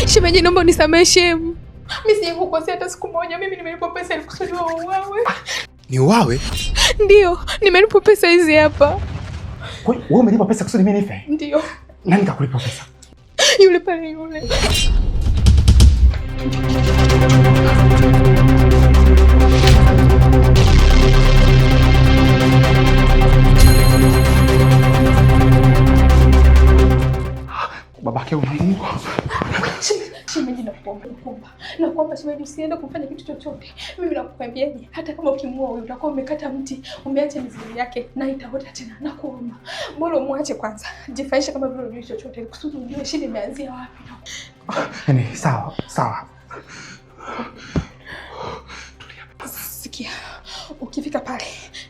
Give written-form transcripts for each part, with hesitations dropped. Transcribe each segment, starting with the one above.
Shemeji, naomba unisamehe shemu. Mimi sijakukosea hata siku moja. Mimi nimelipa pesa ili kusudi uawe. Ni uawe? Ndio, nimelipa pesa hizi hapa. Kwa hiyo wewe umelipa pesa kusudi mimi nife? Ndio. Nani kakulipa pesa? Yule pale yule. Babake una Mungu. Shemeji, nakuomba shemeji, usiende kufanya kitu chochote. Mimi nakuambiaje, hata kama ukimua wewe utakuwa umekata mti, umeacha mizizi yake na itaota tena. Nakuomba bora umwache kwanza, jifaishe kama vile unajua chochote, kusudi ujue shida imeanzia wapi. Yaani sawa. Sikia, ukifika pale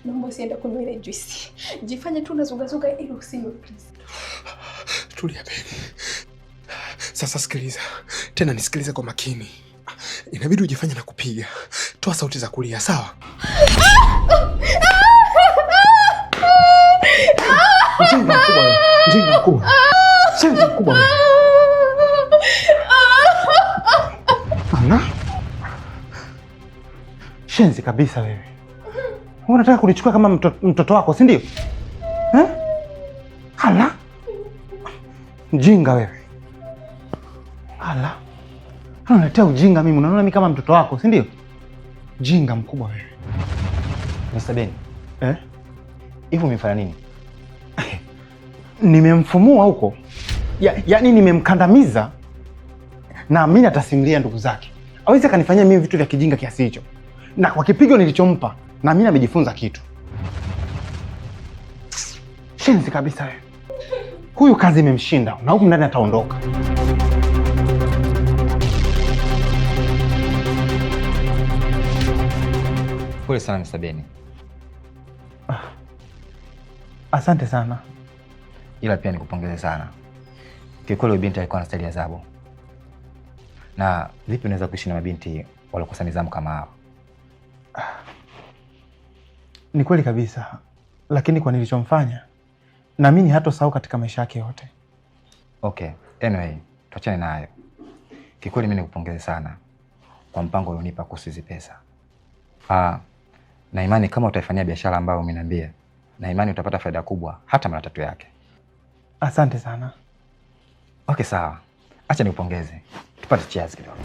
naomba usiende kunywa ile juice. Jifanye tu unazugazuga ili usinywe please. Tulia Beni. Sasa sikiliza. Tena nisikilize kwa makini. Inabidi ujifanye na kupiga. Toa sauti za kulia, sawa? Mjinga mkubwa. Ana? Shenzi kabisa wewe. Unataka kunichukua kama mtoto wako, si ndio? Hala? Mjinga wewe. Hala? Unaletea ujinga mimi, unaona mimi kama mtoto wako, si ndio? Jinga mkubwa wewe. Mr. Ben. Hivyo umefanya nini? Nimemfumua huko. Yaani nimemkandamiza. Na mimi atasimulia ndugu zake. Hawezi akanifanyia mimi vitu vya kijinga kiasi hicho. Na kwa kipigo nilichompa, na mimi amejifunza kitu. Shenzi kabisa wewe. Huyu kazi imemshinda na huku ndani ataondoka. Pole sana Mr. Ben. Asante sana. Ila pia nikupongeze sana. Kikweli binti alikuwa anastahili adhabu. Na vipi unaweza kuishi na mabinti waliokosa nidhamu kama hao? Ni kweli kabisa. Lakini kwa nilichomfanya, naamini hatosahau katika maisha yake yote. Okay. Anyway, tuachane na hayo. Kikweli mimi nikupongeze sana kwa mpango ulionipa kuhusu hizi pesa. Na imani kama utaifanyia biashara ambayo umeniambia, na imani utapata faida kubwa hata mara 3 yake. Asante sana. Okay, sawa. Acha nikupongeze. Tupate cheers kidogo.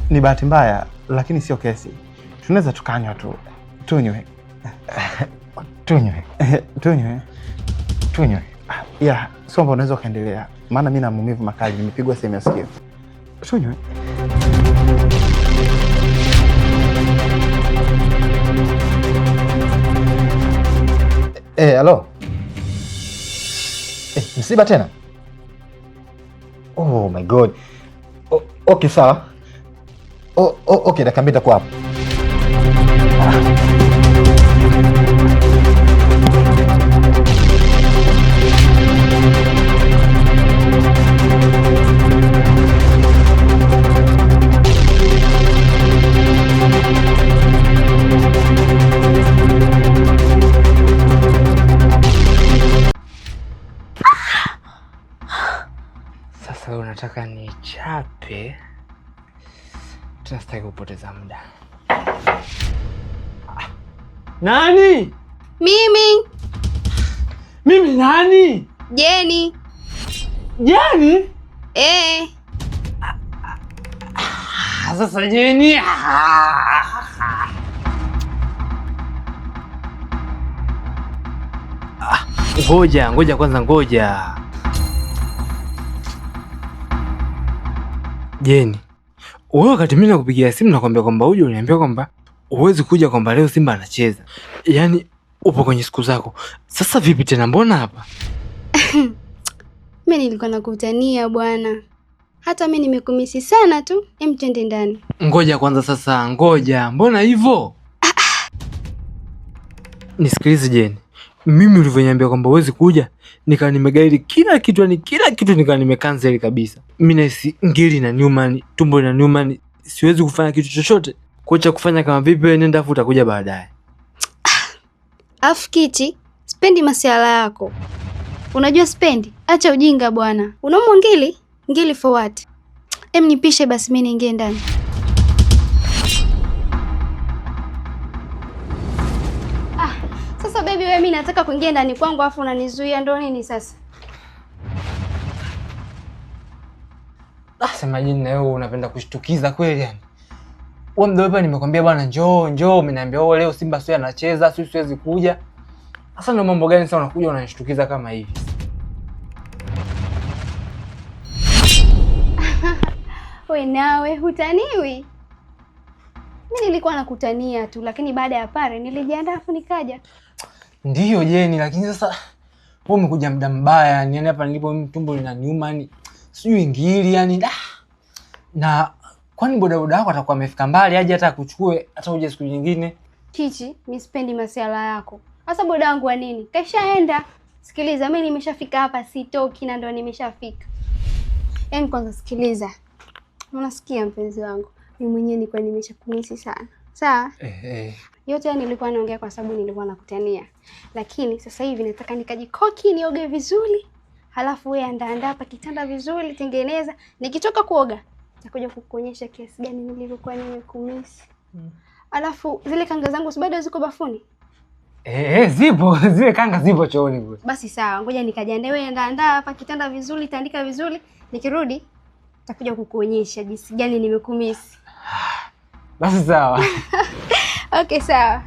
Ni bahati mbaya, lakini sio kesi. Tunaweza tukanywa tu. Tunywe. Tunywe. Yeah, somba unaweza ukaendelea. Maana mimi na maumivu makali, nimepigwa sehemu ya sikio. Tunywe. Hello. Msiba tena? Oh my God. Okay, sawa. Okay, dakika 2 nitakuwa hapo. Sasa unataka nichape? Tunastaki kupoteza muda. Nani? Mimi nani? Jeni. Jeni? Sasa Jeni. Ngoja kwanza. Jeni, wewe wakati mimi nakupigia simu nakwambia kwamba uje, uniambia kwamba huwezi kuja, kwamba leo Simba anacheza. Yaani upo kwenye siku zako. Sasa vipi tena, mbona hapa? Mimi nilikuwa nakutania bwana. Hata mimi nimekumisi sana tu. Twende ndani. Ngoja kwanza sasa, ngoja. Mbona hivyo? Nisikilize Jeni. Mimi ulivyoniambia kwamba huwezi kuja, nika nimegairi kila kitu, nika nimekansel kabisa. Mimi nahisi ngiri na nyuma, tumbo na nyuma, siwezi kufanya kitu chochote. Kocha kufanya kama vipi, wewe nenda afu utakuja baadaye. Afu Kiti, spendi masiala yako. Unajua spendi? Acha ujinga bwana. Unaumwa ngili? Ngili for what? Nipishe basi mimi niingie ndani. Sasa baby wewe, mimi nataka kuingia ndani kwangu afu unanizuia, ndo nini sasa? Sema Jeni, na wewe unapenda kushtukiza kweli yani. Wewe mdogo hapa nimekwambia bwana njoo, umeniambia wewe leo Simba sio anacheza, siwezi kuja. Sasa ndo mambo gani sasa unakuja unanishtukiza kama hivi? Wewe nawe hutaniwi. Mimi nilikuwa nakutania tu, lakini baada ya pale nilijiandaa afu nikaja. Ndiyo Jeni, lakini sasa wewe umekuja muda mbaya yani hapa nilipo mimi tumbo linaniuma yani sijui ngiri yani na kwani bodaboda wako atakuwa amefika mbali aje hata akuchukue hata uje siku nyingine? Kichi, mimi sipendi masiala yako. Sasa boda wangu wa nini? Kashaenda. Sikiliza, mimi nimeshafika hapa, sitoki na ndo nimeshafika. Kwanza sikiliza. Unasikia mpenzi wangu? Mimi mwenyewe nilikuwa nimeshakumisi sana. Sawa? Yote nilikuwa naongea kwa sababu nilikuwa nakutania. Lakini sasa hivi nataka nikajikoki, nioge vizuri. Halafu wewe andaa hapa kitanda vizuri, tengeneza. Nikitoka kuoga, nitakuja kukuonyesha kiasi gani nilivyokuwa nimekumisi. Alafu zile kanga zangu si bado ziko bafuni? Zipo, zile kanga zipo chooni bwana. Basi sawa, ngoja nikajiandae, wewe andaa hapa kitanda vizuri, tandika vizuri. Nikirudi nitakuja kukuonyesha jinsi gani nimekumisi. Basi sawa. Okay, sawa.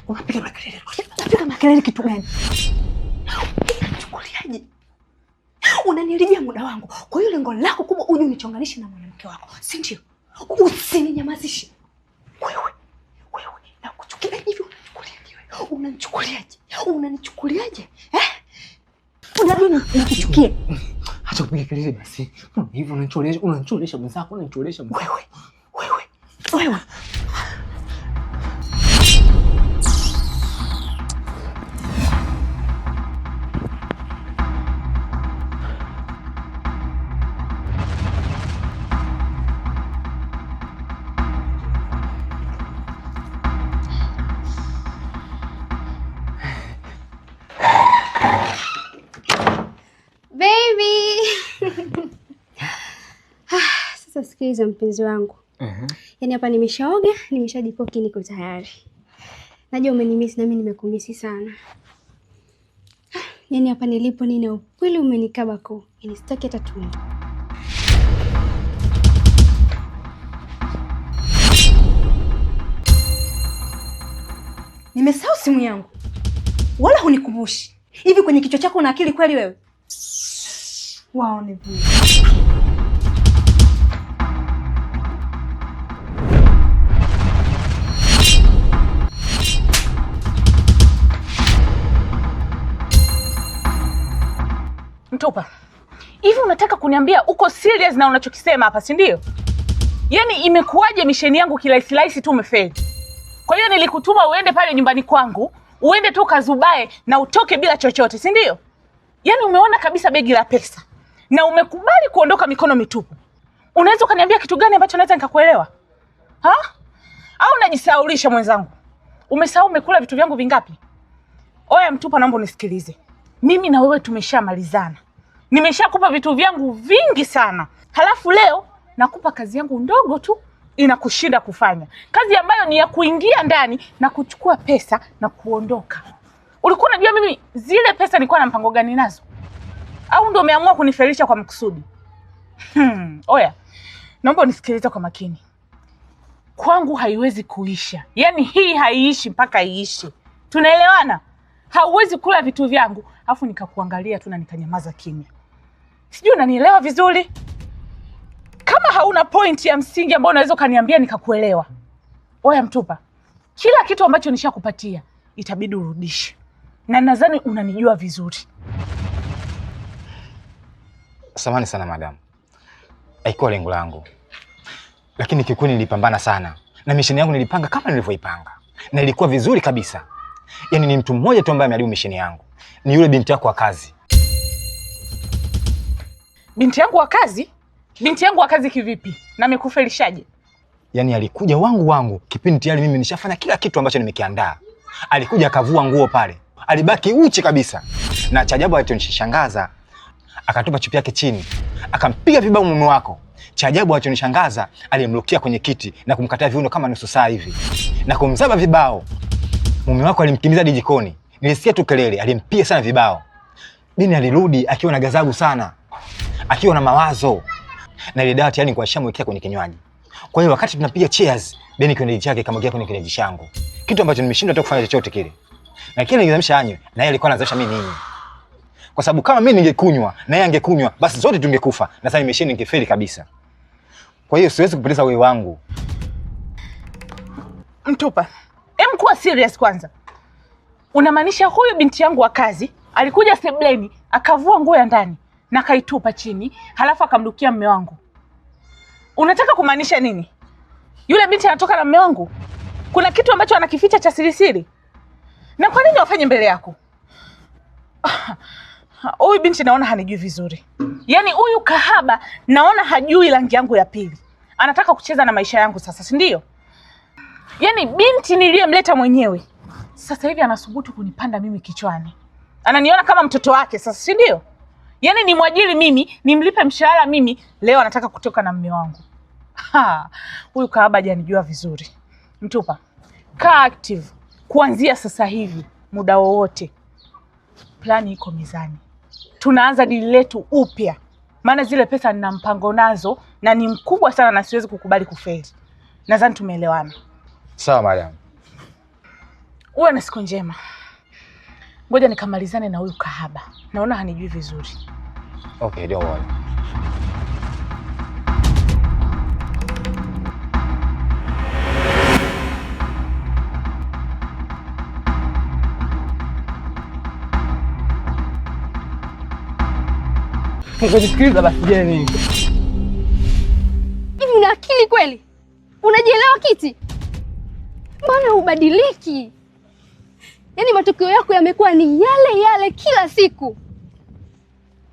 Unapiga makelele kitu gani? Unachukuliaje? Unaniharibia muda wangu. Kwa hiyo lengo lako kubwa uje unichonganishe na mwanamke wako, si ndio? Usininyamazishe. Wewe nakuchukia hivi, unanichukuliaje? Unanichukuliaje? Unajua nakuchukia. Acha kupiga kelele basi. Hivyo unanichoresha mwenzako, unanichoresha mwenzako. Wewe. Sasa sikiliza mpenzi wangu. Yaani hapa nimeshaoga, nimeshajikoki, niko tayari. Najua umenimisi na mimi nimekumisi sana. Yaani hapa nilipo nina ukweli umenikaba koo. Yaani sitaki hata tu. Nimesahau simu yangu. Wala hunikumbushi. Hivi kwenye kichwa chako una akili kweli wewe? Waone vile. Mtupa, hivi unataka kuniambia uko serious na unachokisema hapa, si ndio? Yaani imekuwaje misheni yangu kirahisi tu umefeli? Kwa hiyo nilikutuma uende pale nyumbani kwangu, uende tu kazubae na utoke bila chochote, si ndio? Yaani umeona kabisa begi la pesa na umekubali kuondoka mikono mitupu. Unaweza kuniambia kitu gani ambacho naweza nikakuelewa? Au unajisahaulisha mwenzangu? Umesahau umekula vitu vyangu vingapi? Oya Mtupa, naomba unisikilize. Mimi na wewe tumeshamalizana. Nimeshakupa vitu vyangu vingi sana. Halafu leo nakupa kazi yangu ndogo tu inakushinda kufanya. Kazi ambayo ni ya kuingia ndani na kuchukua pesa na kuondoka. Ulikuwa unajua mimi zile pesa nilikuwa na mpango gani nazo? Au ndio umeamua kunifelisha kwa makusudi? Oya, naomba unisikilize kwa makini. kwangu haiwezi kuisha. Yaani hii haiishi mpaka iishi. Tunaelewana? Hauwezi kula vitu vyangu afu nikakuangalia tu na nikanyamaza kimya. Sijui unanielewa vizuri? Kama hauna point ya msingi ambayo unaweza kaniambia nikakuelewa. Oya Mtupa, kila kitu ambacho nishakupatia itabidi urudishe. Na nadhani unanijua vizuri. Samahani sana madam. Haikuwa lengo langu. Lakini kikweli nilipambana sana. Na mission yangu nilipanga kama nilivyoipanga. Na ilikuwa vizuri kabisa. Yaani ni mtu mmoja tu ambaye ameharibu mission yangu. Ni yule binti yako wa kazi. Binti yangu wa kazi? Binti yangu wa kazi kivipi? Na amekufelishaje? Yaani alikuja wangu kipindi tayari mimi nishafanya kila kitu ambacho nimekiandaa. Alikuja akavua nguo pale. Alibaki uchi kabisa. Na cha ajabu alichonishangaza, akatupa chupi yake chini. Akampiga vibao mume wako. Cha ajabu alichonishangaza, alimrukia kwenye kiti na kumkataa viuno kama nusu saa hivi. Na kumzaba vibao. Mume wako alimkimbiza hadi jikoni. Nilisikia tu kelele, alimpiga sana vibao. Bini alirudi akiwa na gazabu sana. Akiwa na mawazo. Na ile dawa tayari nilikuwa nishamwekea kwenye kinywaji. Kwa hiyo wakati tunapiga cheers, Beni kinywaji chake kamwagia kwenye kinywaji changu. Kitu ambacho nimeshindwa hata kufanya chochote kile. Na kile ningezamisha anywe, na yeye alikuwa anazamisha mimi nini? Kwa sababu kama mimi ningekunywa na yeye angekunywa, basi zote tungekufa. Na sasa mission ingefeli kabisa. Kwa hiyo siwezi kupoteza wewe wangu. Mtupa, kuwa serious kwanza. Unamaanisha huyu binti yangu wa kazi alikuja sebleni, akavua nguo ya ndani na kaitupa chini, halafu akamrukia mume wangu? Unataka kumaanisha nini? Yule binti anatoka na mume wangu? Kuna kitu ambacho anakificha cha siri? Na kwa nini wafanye mbele yako? Huyu binti naona hanijui vizuri. Yaani huyu kahaba naona hajui rangi yangu ya pili. Anataka kucheza na maisha yangu sasa, si ndio? Yaani binti niliyemleta mwenyewe sasa hivi anasubutu kunipanda mimi kichwani. Ananiona kama mtoto wake sasa, si ndio? Yaani ni mwajiri mimi, nimlipe mshahara mimi, leo anataka kutoka na mume wangu. Huyu kahaba hajanijua vizuri. Mtupa, kaa active kuanzia sasa hivi, muda wowote. Plani iko mezani. Tunaanza dili letu upya. Maana zile pesa nina mpango nazo na ni mkubwa sana na siwezi kukubali kufeli. Nadhani tumeelewana. Sawa madam. Uwe na siku njema. Ngoja nikamalizane na huyu kahaba. Naona hanijui vizuri. Okay, don't worry. Sikiliza basi Jeni. Hivi una akili kweli? Unajielewa Kiti? Mbona hubadiliki? Yaani matokeo yako yamekuwa ni yale yale kila siku.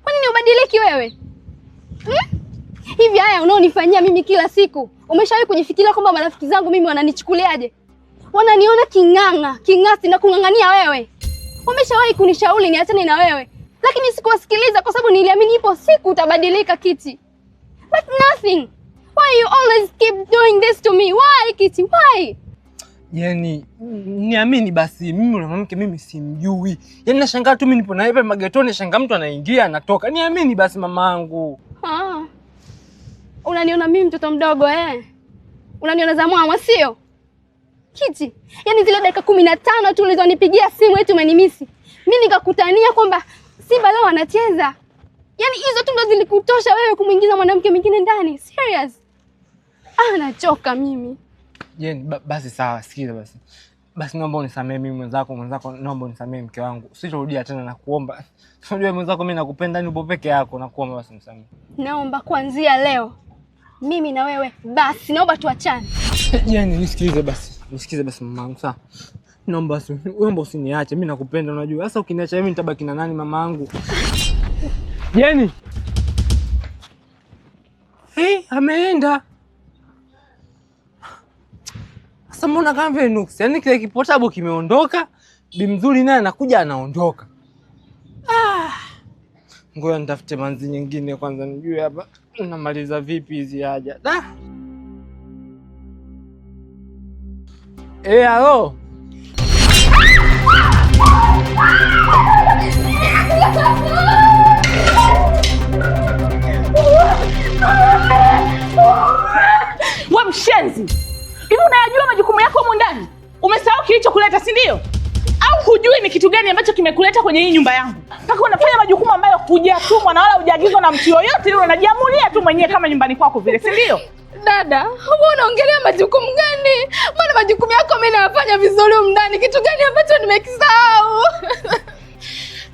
Kwa nini ubadiliki wewe? Hivi haya unaonifanyia mimi kila siku, umeshawahi kujifikiria kwamba marafiki zangu mimi wananichukuliaje? Wananiona king'asi na kung'ang'ania wewe. Umeshawahi kunishauri niachane na wewe, lakini sikuwasikiliza kwa sababu niliamini ipo siku utabadilika Kiti. But nothing. Why you always keep doing this to me? Why Kiti? Why? Yaani niamini basi, mimi na mwanamke mimi simjui. Yaani nashangaa tu mimi nipo na yeye magetoni, nashangaa mtu anaingia anatoka. Niamini basi mamaangu. Unaniona mimi mtoto mdogo Unaniona za mama sio? Kiti, yaani zile dakika 15 tu ulizonipigia simu eti umenimisi. Mimi nikakutania kwamba Simba leo anacheza. Yaani hizo tu ndo zilikutosha wewe kumuingiza mwanamke mwingine ndani? Serious? Nachoka mimi. Jeni, basi sawa, sikiza basi. Basi naomba unisamee mimi mwenzako naomba unisamee mke wangu. Sitarudia tena na kuomba. Unajua mwenzako mimi nakupenda, nipo peke yako na kuomba basi unisamee. Naomba kuanzia leo mimi na wewe basi naomba tuachane. Jeni, nisikize basi mama, sawa? Naomba usiniache, mimi nakupenda unajua. Sasa ukiniacha mimi nitabaki na nani mamaangu? Jeni. Ameenda. Sasa mbona kama vile nuksi? Yaani kile kipotabo kimeondoka, Bimzuri naye anakuja anaondoka. Ngoja nitafute manzi nyingine kwanza nijue hapa namaliza vipi hizi haja. Halo. Wewe mshenzi. Hivi Hivi unayajua majukumu yako humu ndani? Umesahau kilichokuleta, si ndio? Au hujui ni kitu gani ambacho kimekuleta kwenye hii nyumba yangu? Mpaka unafanya majukumu ambayo hujatumwa na wala hujaagizwa na mtu yoyote, ile unajiamulia tu mwenyewe kama nyumbani kwako vile, si ndio? Dada, wewe unaongelea majukumu gani? Maana majukumu yako mimi nayafanya vizuri humu ndani. Kitu gani ambacho nimekisahau?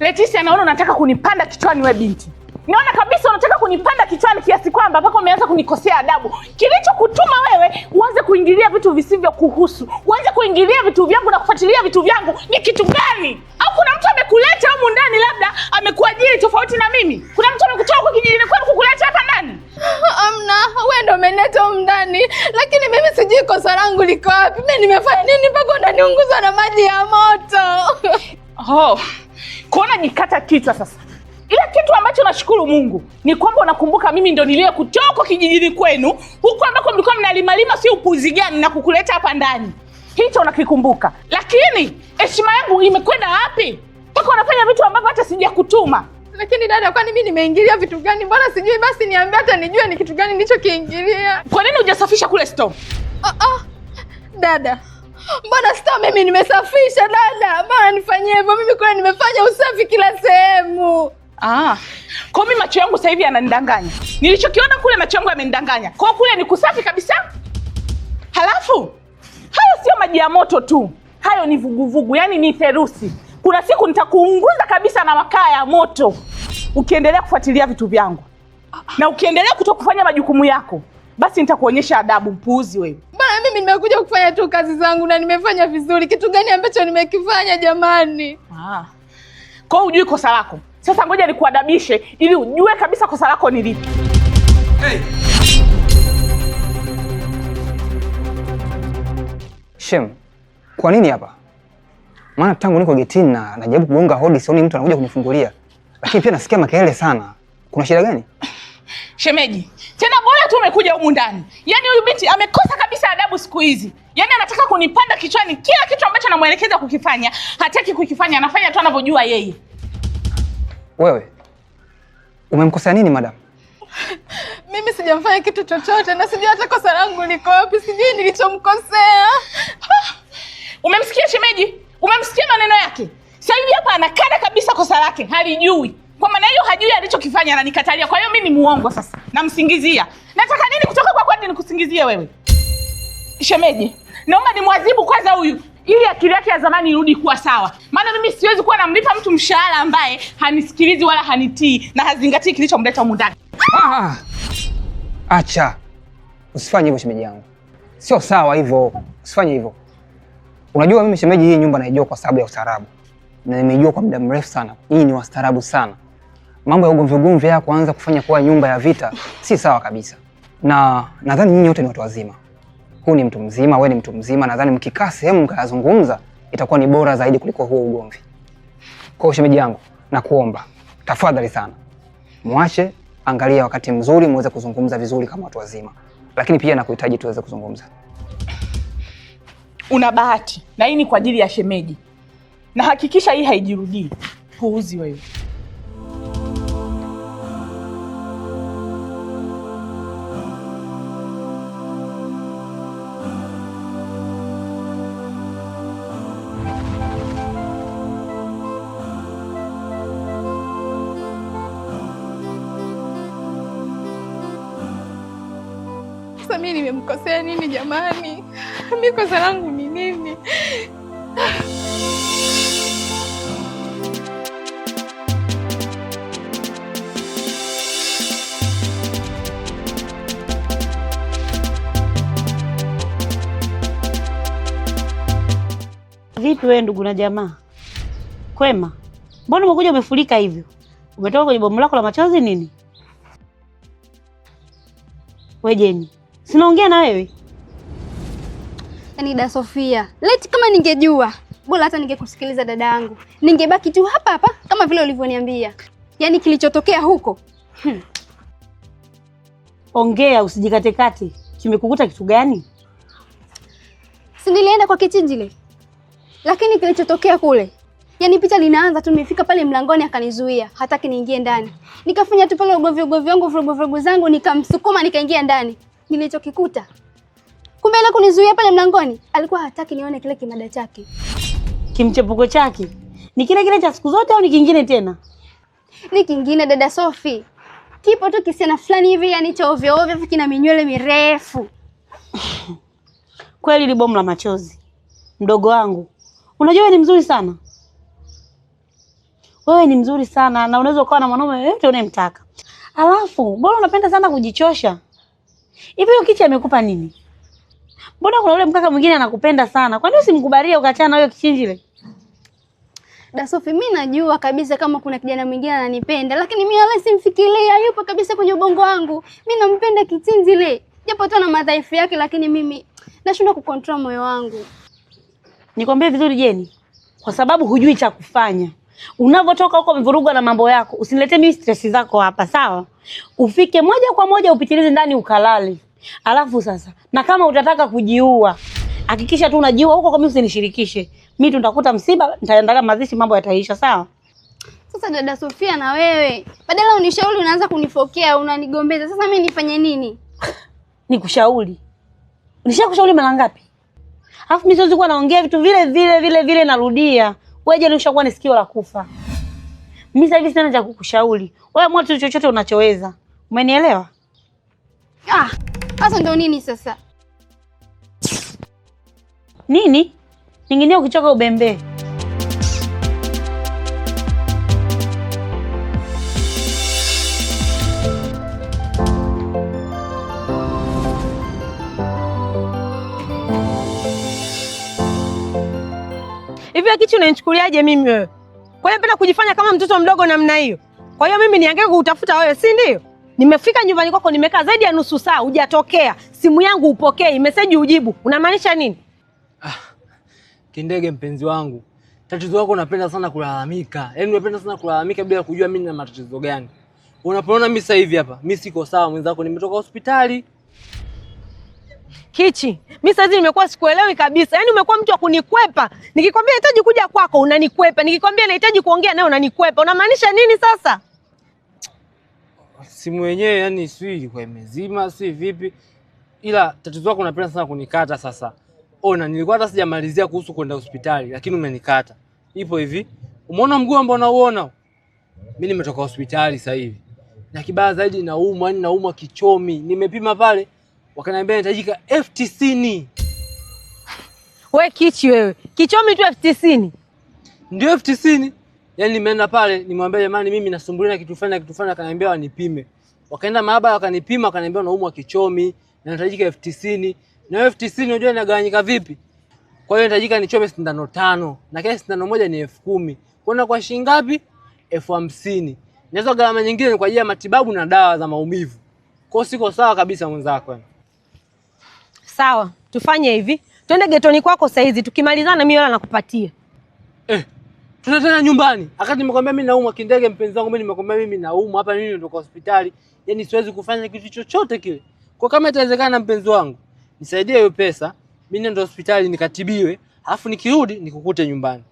Leticia, naona unataka kunipanda kichwani wewe binti. Naona kabisa unataka kunipanda kichwani kiasi kwamba mpaka umeanza kunikosea adabu. Kilichokutuma wewe uanze kuingilia vitu visivyo kuhusu, uanze kuingilia vitu vyangu na kufuatilia vitu vyangu ni kitu gani? Au kuna mtu amekuleta humu ndani, labda amekuajiri tofauti na mimi? Kuna mtu amekutoa kwa kijijini kwenu kukuleta hapa ndani? Amna, wewe ndio umenileta humu ndani, lakini mimi sijui kosa langu liko wapi. Mimi nimefanya nini mpaka unaniunguza na maji ya moto? Oh, kuona jikata kichwa sasa. Ila kitu ambacho nashukuru Mungu ni kwamba unakumbuka mimi ndo niliye kutoka kijijini kwenu huko ambako mlikuwa mnalimalima, si upuzi gani na kukuleta hapa ndani. Hicho unakikumbuka. Lakini heshima yangu imekwenda wapi? Mpaka unafanya vitu ambavyo hata sijakutuma. Lakini dada, kwani mimi nimeingilia vitu gani? Mbona sijui? Basi niambie hata nijue ni kitu gani nilichokiingilia. Kwa nini hujasafisha kule store? Dada, mbona store mimi nimesafisha dada? Mbona nifanyie hivyo? Mimi kule nimefanya usafi kila sehemu. Kwa mimi macho yangu sasa hivi yananidanganya. Nilichokiona kule macho yangu yamenidanganya. Kwa kule ni kusafi kabisa. Halafu hayo sio maji ya moto tu. Hayo ni vuguvugu, yani ni therusi. Kuna siku nitakuunguza kabisa na makaa ya moto ukiendelea kufuatilia vitu vyangu. Na ukiendelea kutokufanya majukumu yako, basi nitakuonyesha adabu, mpuuzi wewe. Bana, mimi nimekuja kufanya tu kazi zangu na nimefanya vizuri. Kitu gani ambacho nimekifanya jamani? Kwa hiyo hujui kosa lako. Sasa ngoja nikuadabishe ili ujue kabisa kosa lako ni lipi. Hey. Shem, kwa nini hapa? Maana tangu niko getini na najaribu kugonga hodi sioni mtu anakuja kunifungulia. Lakini pia nasikia makelele sana. Kuna shida gani? Shemeji, tena bora tu umekuja humu ndani. Yaani huyu binti amekosa kabisa adabu siku hizi. Yaani anataka kunipanda kichwani kila kitu ambacho namuelekeza kukifanya, hataki kukifanya, anafanya tu anavyojua yeye. Wewe, umemkosea nini madam? Mimi sijamfanya kitu chochote na sijui hata kosa langu liko wapi, sijui nilichomkosea. Umemsikia shemeji? Umemsikia maneno yake? Sasa hivi hapa anakana kabisa kosa lake, halijui. Kwa maana hiyo hajui alichokifanya, ananikatalia. Kwa hiyo mimi ni muongo sasa. Namsingizia. Nataka nini kutoka kwa kwani nikusingizie wewe? Shemeji, naomba nimwadhibu kwanza huyu ili akili yake ya zamani irudi kuwa sawa. Maana mimi siwezi kuwa namlipa mtu mshahara ambaye hanisikilizi wala hanitii na hazingatii kilichomleta humu ndani. Acha. Usifanye hivyo shemeji yangu. Sio sawa hivyo. Usifanye hivyo. Unajua mimi shemeji, hii nyumba naijua kwa sababu ya ustaarabu. Na nimejua kwa muda mrefu sana. Hii ni wastaarabu sana. Mambo ya ugomvi ya kuanza kufanya kuwa nyumba ya vita si sawa kabisa. Na nadhani nyinyi wote ni watu wazima. Huu ni mtu mzima, wewe ni mtu mzima. Nadhani mkikaa sehemu mkazungumza itakuwa ni bora zaidi kuliko huo ugomvi. Kwa shemeji yangu, nakuomba tafadhali sana, muache, angalia wakati mzuri muweze kuzungumza vizuri kama watu wazima. Lakini pia nakuhitaji tuweze kuzungumza. Una bahati. Na hii ni kwa ajili ya shemeji. Na hakikisha hii haijirudii. Puuzi wewe. Sasa mimi nimemkosea nini jamani? Mimi kosa langu ni nini? Vipi wewe ndugu na jamaa? Kwema? Mbona umekuja umefurika hivyo? Umetoka kwenye bomu lako la machozi nini? Wewe Jeni, sinaongea na wewe? Yaani da Sofia, leti kama ningejua, bora hata ningekusikiliza dada yangu. Ningebaki tu hapa hapa kama vile ulivyoniambia. Yaani kilichotokea huko. Ongea usijikatekate. Kimekukuta kitu gani? Si nilienda kwa kichinjile. Lakini kilichotokea kule, yaani picha linaanza tu, nimefika pale mlangoni akanizuia, hataki niingie ndani. Nikafanya tu pale ugomvi wangu, vurugu zangu, nikamsukuma nikaingia ndani. Nilichokikuta Kumbe ile kunizuia pale mlangoni alikuwa hataki nione kile kimada chake. Kimchepuko chake ni kile kile cha siku zote au ni kingine tena? Ni kingine dada Sophie. Kipo tu kisiana fulani hivi yani cha ovyo ovyo kina minywele mirefu. Kweli libomu la machozi. Mdogo wangu. Unajua wewe ni mzuri sana. Wewe ni mzuri sana na unaweza ukawa na mwanaume yote unayemtaka. Alafu, mbona unapenda sana kujichosha? Hivi huyo Kichi amekupa nini? Mbona kuna ule mkaka mwingine anakupenda sana? Kwa nini usimkubalia ukachana na huyo kichinjile? Da Sophie, mimi najua kabisa kama kuna kijana mwingine ananipenda, lakini mimi wala simfikiria, yupo kabisa kwenye ubongo wangu. Mimi nampenda Kichinjile. Japo tu na madhaifu yake, lakini mimi nashindwa kucontrol moyo wangu. Nikwambie vizuri Jeni, kwa sababu hujui cha kufanya. Unavotoka huko umevurugwa na mambo yako, usiniletee mimi stress zako hapa, sawa? Ufike moja kwa moja upitilize ndani ukalale. Alafu sasa, na kama utataka kujiua, hakikisha tu unajiua huko, kwa mimi usinishirikishe. Mimi tutakuta msiba, nitaendelea mazishi, mambo yataisha, sawa? Sasa dada Sofia, na wewe badala unishauri unaanza kunifokea, unanigombeza. Sasa mimi nifanye nini? Nikushauri. Nishakushauri mara ngapi? Alafu mimi siwezi kuwa naongea vitu vile narudia. Wewe je, ushakuwa ni sikio la kufa. Mimi sasa hivi sina cha kukushauri. Wewe amua tu chochote unachoweza. Umenielewa? Sasa ndio nini sasa? Nini? Ninginia ukichoka ubembe. Hivi Kichi unanichukuliaje mimi wewe? Kwa nini unapenda kujifanya kama mtoto mdogo namna hiyo? Kwa hiyo mimi niangalie kutafuta wewe, si ndio? Nimefika nyumbani kwako, nimekaa zaidi ya nusu saa hujatokea. Simu yangu upokei, message ujibu. Unamaanisha nini? Kindege mpenzi wangu. Tatizo lako unapenda sana kulalamika. Yaani unapenda sana kulalamika bila kujua mimi nina matatizo gani. Unapoona mimi sasa hivi hapa, mimi siko sawa mwenzako, nimetoka hospitali. Kichi, mimi sasa hivi nimekuwa sikuelewi kabisa. Yaani umekuwa mtu wa kunikwepa. Nikikwambia nahitaji kuja kwako unanikwepa. Nikikwambia nahitaji kuongea nawe unanikwepa. Unamaanisha nini sasa? Simu yenyewe yani sijui ilikuwa imezima, si vipi. Ila tatizo lako unapenda sana kunikata sasa. Ona, nilikuwa hata sijamalizia kuhusu kwenda hospitali, lakini umenikata. Ipo hivi. Umeona mguu ambao unauona? Mimi nimetoka hospitali sasa hivi. Na kibaya zaidi naumwa, yani naumwa kichomi. Nimepima pale, wakaniambia inahitajika F90. Wewe Kichi wewe. Kichomi tu F90. Ndio F90. Yaani nimeenda pale, nimwambia jamani mimi nasumbuliwa na kitu fulani akaniambia wanipime. Wakaenda maabara wakanipima, wakaniambia naumwa kichomi, na inahitajika F90. Na F90 unajua inagawanyika vipi? Kwa hiyo inahitajika nichome sindano 5 na kila sindano moja ni 10,000. Kwenda kwa shilingi ngapi? 50,000. Naweza gharama nyingine ni kwa ajili ya matibabu na dawa za maumivu. Kwa hiyo siko sawa kabisa mwenzako. Sawa, tufanye hivi. Twende getoni kwako saa hizi, tukimalizana mimi wala nakupatia. Tunataka nyumbani. Akati nimekwambia mimi naumwa Kindege mpenzi wangu, mimi nimekwambia mimi naumwa hapa, mimi nitoka hospitali. Yaani siwezi kufanya kitu chochote kile. Kwa kama itawezekana mpenzi wangu, nisaidie hiyo pesa, mimi nenda hospitali nikatibiwe, alafu nikirudi nikukute nyumbani.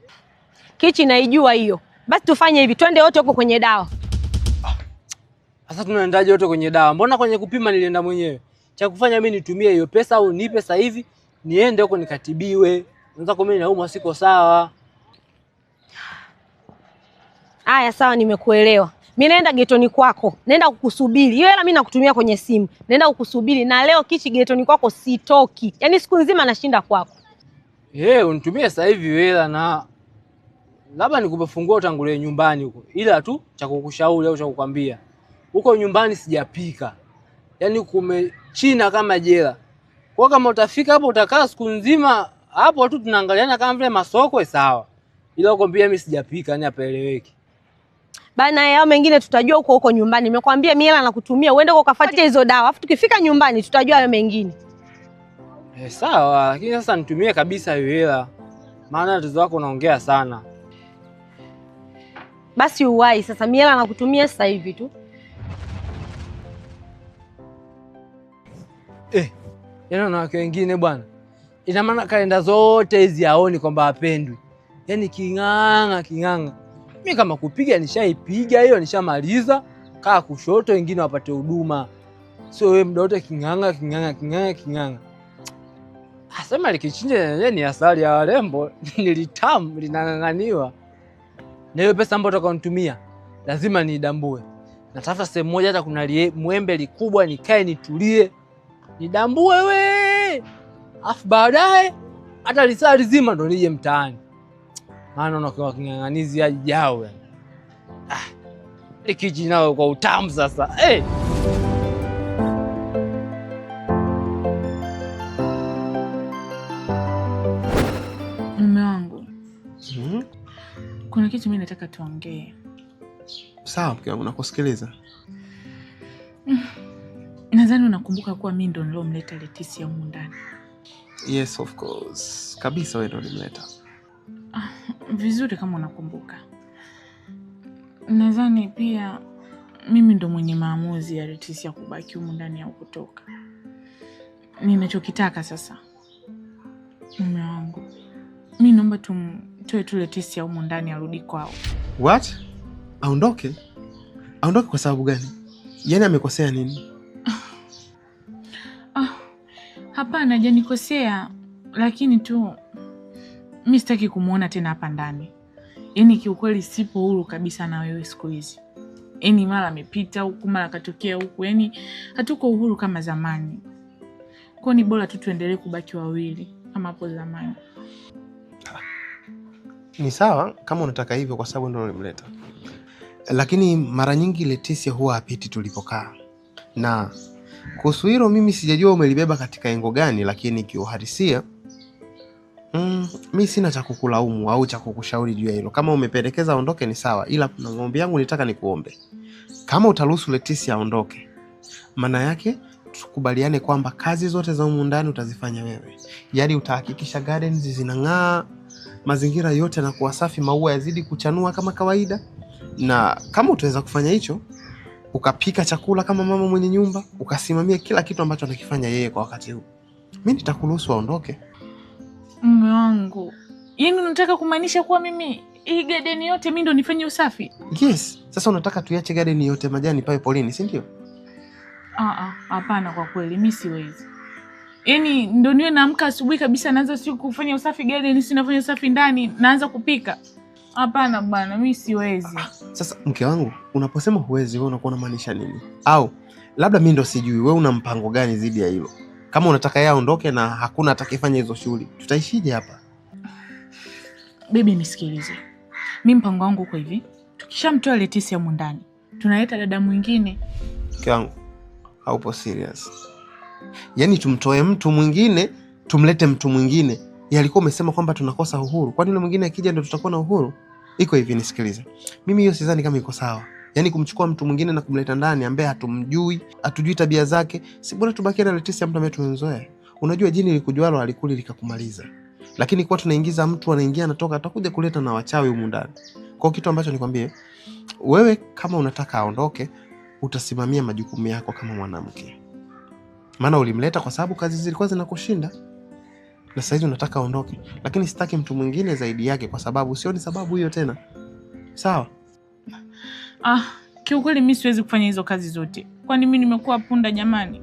Kichi naijua hiyo. Basi tufanye hivi, twende wote huko kwenye dawa. Sasa tunaendaje wote kwenye dawa? Mbona kwenye kupima nilienda mwenyewe? Cha kufanya mimi nitumie hiyo pesa au nipe sasa hivi, niende huko nikatibiwe. Unaweza kwa mimi naumwa siko sawa. Aya, sawa, nimekuelewa. Mimi naenda getoni kwako. Naenda kukusubiri. Hiyo hela mimi nakutumia kwenye simu. Naenda kukusubiri na leo Kichi getoni kwako sitoki. Yaani siku nzima nashinda kwako. Unitumie sasa hivi hela na labda nikupe funguo utangulie nyumbani huko. Ila tu cha kukushauri au cha kukwambia. Huko nyumbani sijapika. Yaani kumechina kama jela. Kwa kama utafika hapo utakaa siku nzima hapo tu tunaangaliana kama vile masoko sawa. Ila huko pia mimi sijapika, yani hapaeleweki. Bana, yao mengine tutajua huko nyumbani. Nimekwambia mimi hela nakutumia uende huko kafuate hizo dawa. Alafu tukifika nyumbani tutajua hayo mengine. Sawa, lakini sasa nitumie kabisa hiyo hela. Maana tatizo wako unaongea sana. Basi uwai sasa, mimi hela nakutumia sasa hivi tu. Yaani na wake wengine bwana. Ina maana kalenda zote hizi haoni kwamba hapendwi. Yaani king'anga. Mimi kama kupiga nishaipiga hiyo, nishamaliza. Kaa kushoto wengine wapate huduma. Sio wewe muda wote king'anga. Asema likichinja yenyewe ni asali ya warembo, nilitamu linang'ang'aniwa. Na hiyo pesa ambayo utakonitumia lazima niidambue. Natafuta sehemu moja hata kuna mwembe likubwa nikae nitulie. Nidambue we. Afu baadaye hata lisaa lizima ndo nije mtaani. Maana unakuwa king'ang'anizi ajao. Likiji nao kwa utamu sasa. Mume wangu. Kuna kitu mimi nataka tuongee. Sawa mke wangu, nakusikiliza. Nadhani unakumbuka kuwa mimi ndo nilomleta Leticia humu ndani. Yes, of course. Kabisa wewe ndo ulimleta. Vizuri kama unakumbuka. Nadhani pia mimi ndo mwenye maamuzi ya Leticia kubaki humu ndani au kutoka. Ninachokitaka sasa, mume wangu, mimi naomba tumtoe tu Leticia humu ndani arudi kwao. What? Aondoke? Aondoke kwa sababu gani? Yaani amekosea nini? Hapana, hajanikosea, lakini tu mimi sitaki kumuona tena hapa ndani. Yaani kiukweli sipo huru kabisa na wewe siku hizi. Yaani mara amepita huku, mara katokea huku, yaani hatuko uhuru kama zamani. Kwa ni bora tu tuendelee kubaki wawili kama hapo zamani. Ni sawa kama unataka hivyo kwa sababu ndio ulimleta. Lakini mara nyingi Leticia huwa hapiti tulipokaa. Na kuhusu hilo mimi sijajua umelibeba katika engo gani, lakini kiuhalisia mimi sina cha kukulaumu au cha kukushauri juu ya hilo. Kama umependekeza aondoke ni sawa, ila kuna ngombe yangu nitaka nikuombe. Kama utaruhusu Leticia aondoke, maana yake tukubaliane kwamba kazi zote za humu ndani utazifanya wewe. Yaani utahakikisha gardens zinang'aa, mazingira yote na kuwa safi, maua yazidi kuchanua kama kawaida. Na kama utaweza kufanya hicho, ukapika chakula kama mama mwenye nyumba, ukasimamia kila kitu ambacho anakifanya yeye kwa wakati huu, mimi nitakuruhusu aondoke. Mume wangu, yaani unataka kumaanisha kuwa mimi hii garden yote mimi ndo nifanye usafi? Yes, sasa unataka tuiache garden yote majani pawe polini, si ndio? Hapana, kwa kweli mimi siwezi. Yaani ndo niwe naamka asubuhi kabisa naanza siku kufanya usafi garden, si nafanya usafi ndani, naanza kupika. Hapana bwana, mimi siwezi. Sasa mke wangu, unaposema huwezi wewe unakuwa unamaanisha nini? Au labda mimi ndo sijui, wewe una mpango gani zidi ya hilo? Kama unataka yeye aondoke na hakuna atakayefanya hizo shughuli, tutaishije hapa? Baby nisikilize. Mimi mpango wangu uko hivi. Tukishamtoa Leticia humu ndani, tunaleta dada mwingine. Mke wangu, haupo serious. Yaani tumtoe mtu mwingine, tumlete mtu mwingine. Yeye alikuwa umesema kwamba tunakosa uhuru. Kwani yule mwingine akija ndio tutakuwa na uhuru? Iko hivi, nisikilize. Mimi hiyo sidhani kama iko sawa. Yaani kumchukua mtu mwingine na kumleta ndani ambaye hatumjui, hatujui tabia zake. Si bora tubakie na Leticia mtu ambaye tumemzoea. Unajua jini likujualo alikuli likakumaliza. Lakini kwa tunaingiza mtu anaingia anatoka, atakuja kuleta na wachawi humu ndani. Kwa kitu ambacho nikwambie, wewe kama unataka aondoke, utasimamia majukumu yako kama mwanamke. Maana ulimleta kwa sababu kazi zilikuwa zinakushinda. Na sasa hivi unataka aondoke, lakini sitaki mtu mwingine zaidi yake kwa sababu sioni sababu hiyo tena. Sawa? Kiukweli mimi siwezi kufanya hizo kazi zote. Kwani mimi nimekuwa punda jamani?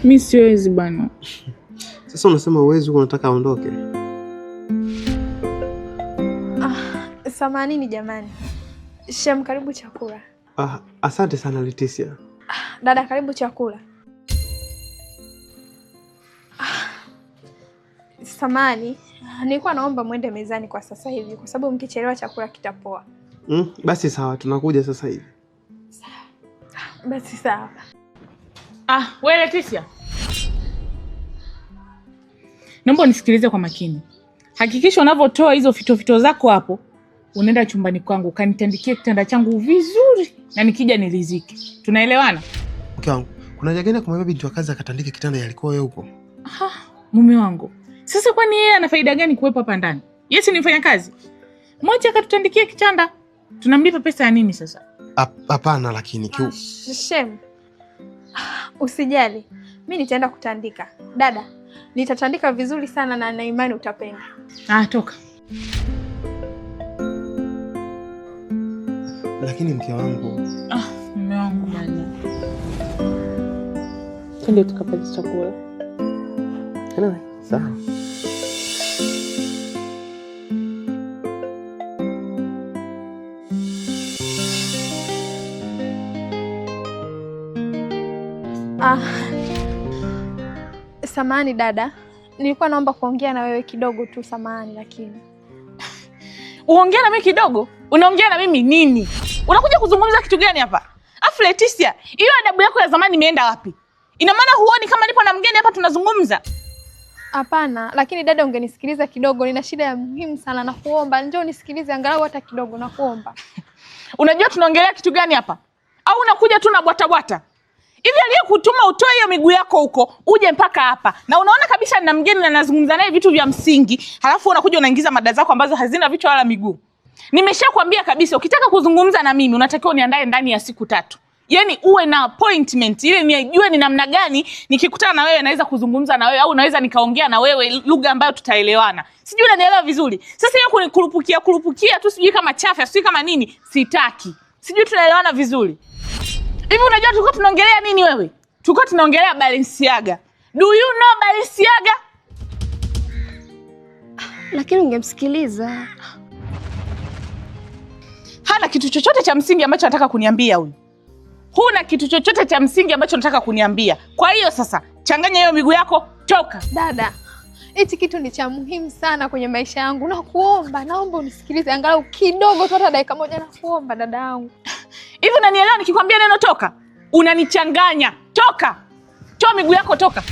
Mimi siwezi bana. Sasa unasema uwezi, unataka aondoke. Samanini jamani. Shem, karibu chakula. Asante sana Leticia. Dada, karibu chakula. Samani, nilikuwa naomba mwende mezani kwa sasa hivi kwa sababu mkichelewa chakula kitapoa. Basi sawa, tunakuja sasa hivi. Sawa. Basi sawa. Wewe Leticia. Naomba unisikilize kwa makini. Hakikisha unavyotoa hizo fito zako hapo, unaenda chumbani kwangu, kanitandikie kitanda changu vizuri na nikija nilizike. Tunaelewana? Mke wangu, kuna haja gani kumwambia binti wa kazi akatandike kitanda yalikuwa wewe upo? Mume wangu. Sasa kwani yeye ana faida gani kuwepo hapa ndani? Yeye si nifanya kazi. Mmoja akatutandikia kitanda. Tunamlipa pesa ya nini sasa? Hapana, lakini Shem. Usijali. Mimi nitaenda kutandika. Dada, nitatandika vizuri sana na imani utapenda. Toka. Lakini mke wangu. Mume wangu bwana. Twende tukapate chakula. Anyway, sawa. Samahani dada, nilikuwa naomba kuongea na wewe kidogo tu, samahani. Lakini uongea na mimi kidogo? Unaongea na mimi nini? Unakuja kuzungumza kitu gani hapa? Afu Leticia, hiyo adabu yako ya zamani imeenda wapi? Ina maana huoni kama nipo na mgeni hapa tunazungumza? Hapana, lakini dada, ungenisikiliza kidogo, nina shida ya muhimu sana, na kuomba njoo nisikilize angalau hata kidogo, na kuomba. Unajua tunaongelea kitu gani hapa? Au unakuja tu na bwata bwata? Hivi aliyekutuma utoe hiyo miguu yako huko uje mpaka hapa, na unaona kabisa nina mgeni na nazungumza naye vitu vya msingi, halafu unakuja unaingiza mada zako ambazo hazina vichwa wala miguu. Nimeshakwambia kabisa ukitaka kuzungumza na mimi unatakiwa uniandae ndani ya siku 3. Yaani uwe na appointment ili nijue ni namna gani nikikutana na wewe naweza kuzungumza na wewe, au naweza nikaongea na wewe lugha ambayo tutaelewana. Sijui unanielewa vizuri. Sasa hiyo kunikurupukia tu sijui kama chafya, sijui kama nini, sitaki. Sijui tunaelewana vizuri. Hivi unajua tulikuwa tunaongelea nini wewe? Tulikuwa tunaongelea Balenciaga. Do you know Balenciaga? Lakini ungemsikiliza. Hana kitu chochote cha msingi ambacho anataka kuniambia huyu. Huna kitu chochote cha msingi ambacho anataka kuniambia. Kwa hiyo sasa, changanya hiyo miguu yako, toka. Dada, hichi kitu ni cha muhimu sana kwenye maisha yangu. Nakuomba, naomba unisikilize angalau kidogo tu, hata dakika moja, nakuomba dada yangu. Hivi unanielewa nikikwambia neno toka? Unanichanganya. Toka. Toa miguu yako, toka.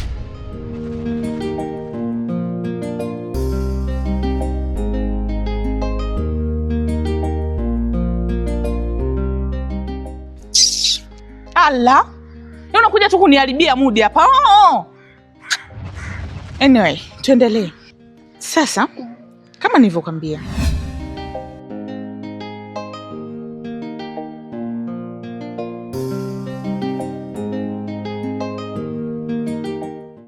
Ala. Unakuja tu kuniharibia mood hapa. Anyway, tuendelee. Sasa kama nilivyokuambia,